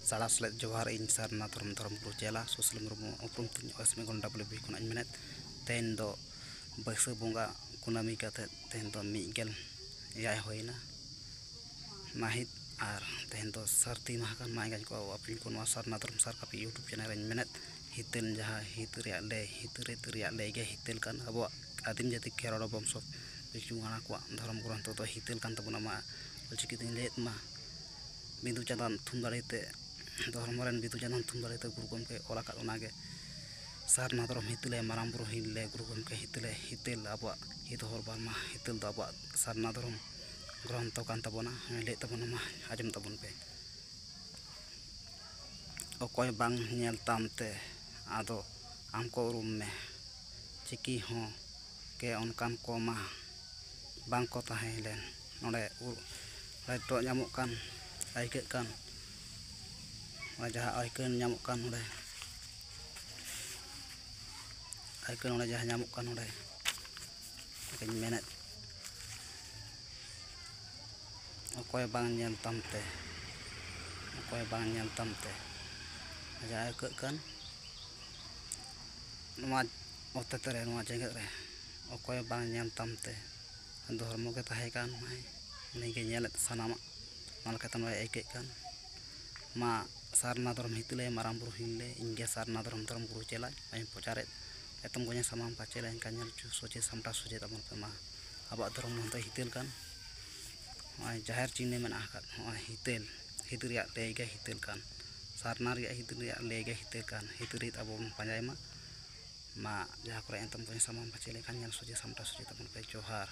साड़ा सलेद जोहार इन सारना धर्म धर्म गुरु चेला सुशील मुर्मू उपरुम तीन वेस्ट बेंगल WB खुना मेनेत तेन दो बैसाख बंगा कुनामी कते तेन दो मिगेल एयाय होइना माहित और तेन दो सर्दी माहकान माइगाज को अपनी को सारना धर्म सार का यूट्यूब चैनल मेनेत हितेल जहाँ हित रिया ले गे हितेल कान अब आदिम जाति खेरोड़ वंश पिछुआना को धर्म ग्रंथ तो हितेल कान तबना मा चिकी दिन लेत मा बिंदु चांदान थुम दाड़ेते धर्म रन बिंदु चांदान थुम दाड़ेते गुरु गमके ओला का ओनागे सारना धर्म हितले माराम बुरु हिले गुरु गमके हितेल अब हित हर बारमा हितेल दो अब सारना धर्म ग्रंथ कान तबना ले तबना मा आजम तबन पे अकोय बांग नेल तामते आदो आमको उरुम में चिकी हों के उनकान को मा बांग को ताहेलेन नोडे तो ᱧᱟᱢᱚᱜ ᱠᱟᱱ ᱟᱹᱭᱠᱟᱹᱜ ᱠᱟᱱ ᱡᱟᱦᱟᱸ ᱟᱹᱭᱠᱟᱹᱣ ᱧᱟᱢᱚᱜ ᱠᱟᱱ ᱱᱚᱰᱮ ᱟᱹᱭᱠᱟᱹᱣ ᱱᱚᱰᱮ ᱡᱟᱦᱟᱸ ᱧᱟᱢᱚᱜ ᱠᱟᱱ ᱱᱚᱰᱮ ᱤᱧ ᱢᱮᱱᱮᱫ ᱚᱠᱚᱭ ᱵᱟᱝ ᱧᱮᱞ ᱛᱟᱢᱛᱮ ᱡᱟᱦᱟᱸ ᱟᱹᱭᱠᱟᱹᱜ ᱠᱟᱱ ᱱᱚᱣᱟ ᱚᱛᱮᱛ ᱨᱮ ᱱᱚᱣᱟ ᱡᱮᱜᱮᱫ ᱨᱮ ᱚᱠᱚᱭ ᱵᱟᱝ ᱧᱮᱞ ᱛᱟᱢᱛᱮ धर्म के ताहे कान माय उनगे नेलत सानामा मालकतन वाय एके कान मा सारना धर्म हितले माराम बुरु हिले इंगे सारना धर्म गुरु चेला आय प्रचारे एतम गोने सामाम पाचेला इनका नेल चु सोचे समटा सोचे तमन पे मा अब धर्म नंत हितेल कान आय जाहिर चिन्ह मेना हाकत हितेल हितरिया लेगे हितेल कान सारना रिया हितरिया लेगे हितेल कान हितरित अब पंजाय मा जहाँ करे एतम गोने सामाम पाचेला कान नेल सोचे समटा सोचे तमन पे जोहार।